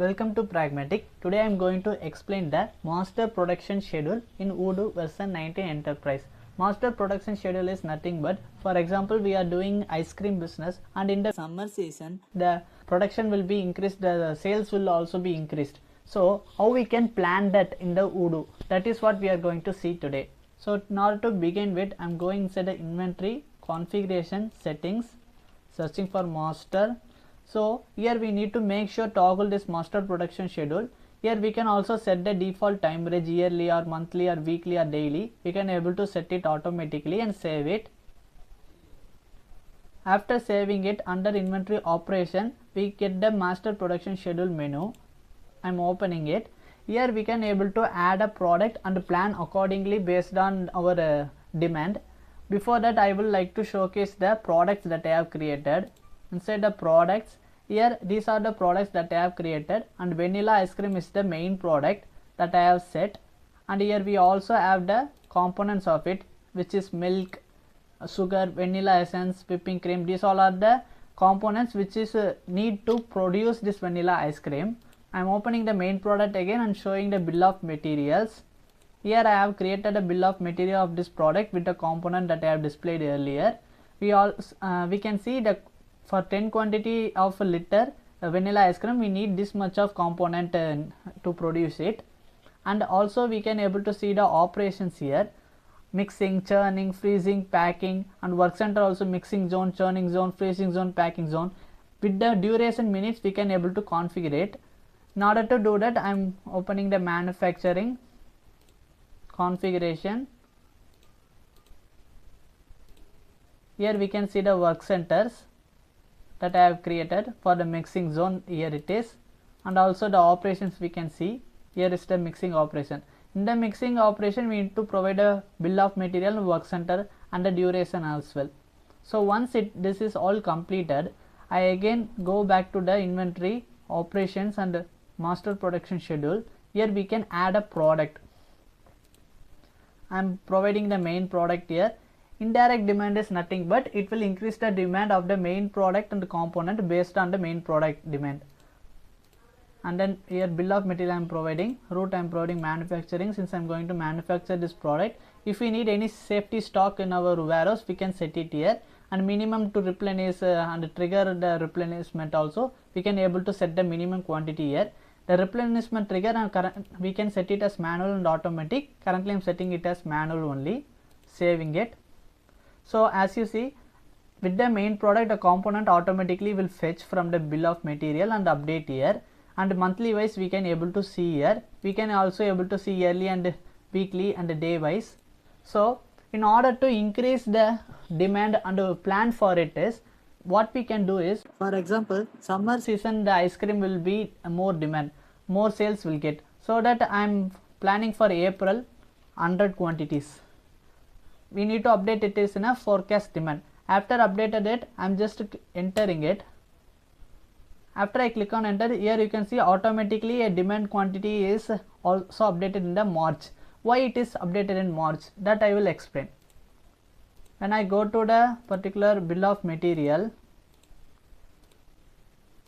Welcome to Pragmatic. Today I am going to explain the master production schedule in Odoo version 19 enterprise. Master production schedule is nothing but, for example, we are doing ice cream business and in the summer season the production will be increased, the sales will also be increased. So how we can plan that in the Odoo, that is what we are going to see today. So in order to begin with, I am going inside the inventory, configuration, settings, searching for master. So here we need to make sure toggle this master production schedule. Here we can also set the default time range, yearly or monthly or weekly or daily. We can able to set it automatically and save it. After saving it, under inventory operation we get the master production schedule menu. I am opening it. Here we can able to add a product and plan accordingly based on our demand. Before that, I will like to showcase the products that I have created. Inside the products, here these are the products that I have created, and vanilla ice cream is the main product that I have set. And here we also have the components of it, which is milk, sugar, vanilla essence, whipping cream. These all are the components which is need to produce this vanilla ice cream. I am opening the main product again and showing the bill of materials. Here I have created a bill of material of this product with the component that I have displayed earlier. We can see that for 10 quantity of a liter vanilla ice cream we need this much of component to produce it. And also we can able to see the operations here: mixing, churning, freezing, packing, and work center also mixing zone, churning zone, freezing zone, packing zone. With the duration minutes we can able to configure it. In order to do that, I am opening the manufacturing configuration. Here we can see the work centers that I have created for the mixing zone. Here it is, and also the operations we can see. Here is the mixing operation. In the mixing operation we need to provide a bill of material, work center, and the duration as well. So once this is all completed, I again go back to the inventory, operations, and master production schedule. Here we can add a product. I am providing the main product here. Indirect demand is nothing but it will increase the demand of the main product and the component based on the main product demand. And then here bill of material I am providing, route I am providing manufacturing, since I am going to manufacture this product. If we need any safety stock in our warehouse, we can set it here, and minimum to replenish and trigger the replenishment also we can able to set the minimum quantity here. The replenishment trigger and we can set it as manual and automatic. Currently I am setting it as manual only, saving it. So as you see, with the main product the component automatically will fetch from the bill of material and update here, and monthly wise we can able to see here. We can also able to see yearly and weekly and day wise. So in order to increase the demand and plan for it is, what we can do is, for example, summer season the ice cream will be more demand, more sales will get. So that I am planning for April 100 quantities. We need to update it is in a forecast demand. After updated it, I am just entering it. After I click on enter, here you can see automatically a demand quantity is also updated in the March. Why it is updated in March, that I will explain. When I go to the particular bill of material,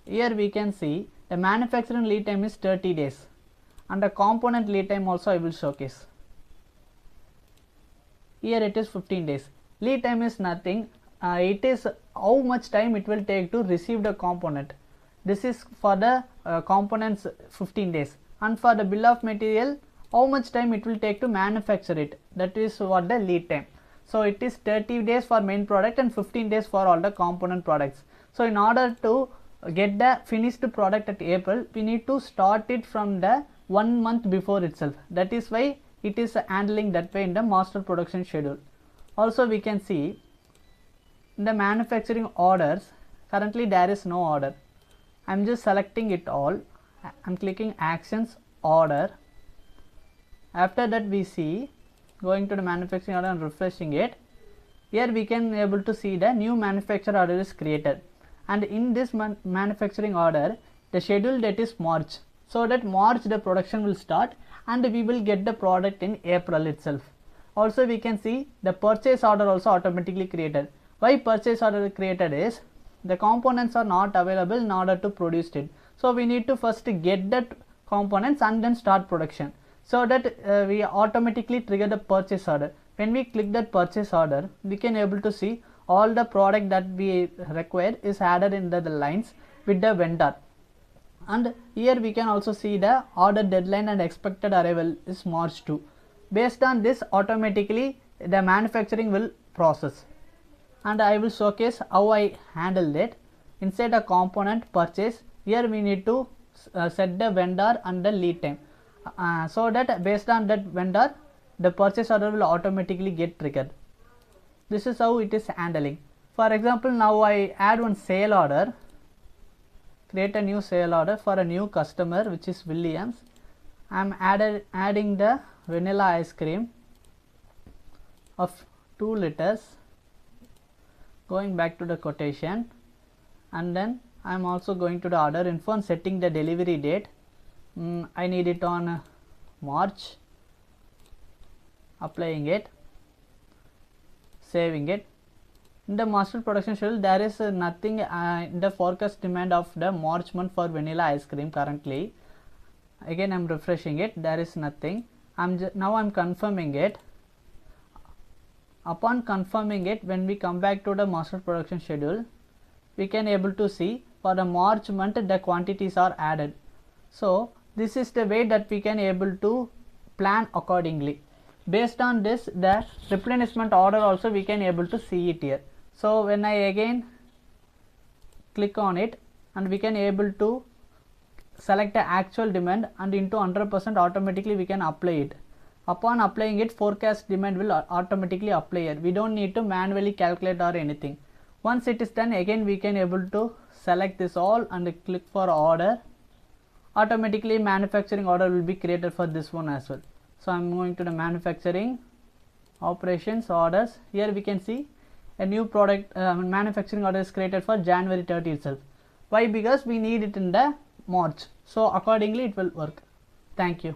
here we can see the manufacturing lead time is 30 days and the component lead time also I will showcase. Here it is 15 days. Lead time is nothing, it is how much time it will take to receive the component. This is for the components 15 days, and for the bill of material how much time it will take to manufacture it, that is what the lead time. So it is 30 days for main product and 15 days for all the component products. So in order to get the finished product at April, we need to start it from the 1 month before itself. That is why it is handling that way in the master production schedule. Also we can see in the manufacturing orders, currently there is no order. I am just selecting it all. I am clicking actions, order. After that we see, going to the manufacturing order and refreshing it. Here we can able to see the new manufacturer order is created, and in this manufacturing order the schedule date is March. So that March the production will start and we will get the product in April itself. Also we can see the purchase order also automatically created. Why purchase order created is, the components are not available in order to produce it. So we need to first get that components and then start production, so that we automatically trigger the purchase order. When we click that purchase order, we can able to see all the product that we require is added in the lines with the vendor. And here we can also see the order deadline and expected arrival is March 2. Based on this, automatically the manufacturing will process, and I will showcase how I handled it. Inside a component purchase, here we need to set the vendor and the lead time, so that based on that vendor the purchase order will automatically get triggered. This is how it is handling. For example, now I add one sale order, create a new sale order for a new customer which is Williams. I am adding the vanilla ice cream of 2 liters, going back to the quotation, and then I am also going to the order info and setting the delivery date. I need it on March, applying it, saving it. In the master production schedule, there is nothing in the forecast demand of the March month for vanilla ice cream currently. Again I am refreshing it, there is nothing. Now I am confirming it. Upon confirming it, when we come back to the master production schedule, we can able to see for the March month the quantities are added. So this is the way that we can able to plan accordingly. Based on this, the replenishment order also we can able to see it here. So when I again click on it, and we can able to select the actual demand, and into 100% automatically we can apply it. Upon applying it, forecast demand will automatically apply here. We don't need to manually calculate or anything. Once it is done, again we can able to select this all and click for order. Automatically manufacturing order will be created for this one as well. So I am going to the manufacturing operations orders. Here we can see a new product manufacturing order is created for January 30 itself. Why? Because we need it in the March. So accordingly it will work. Thank you.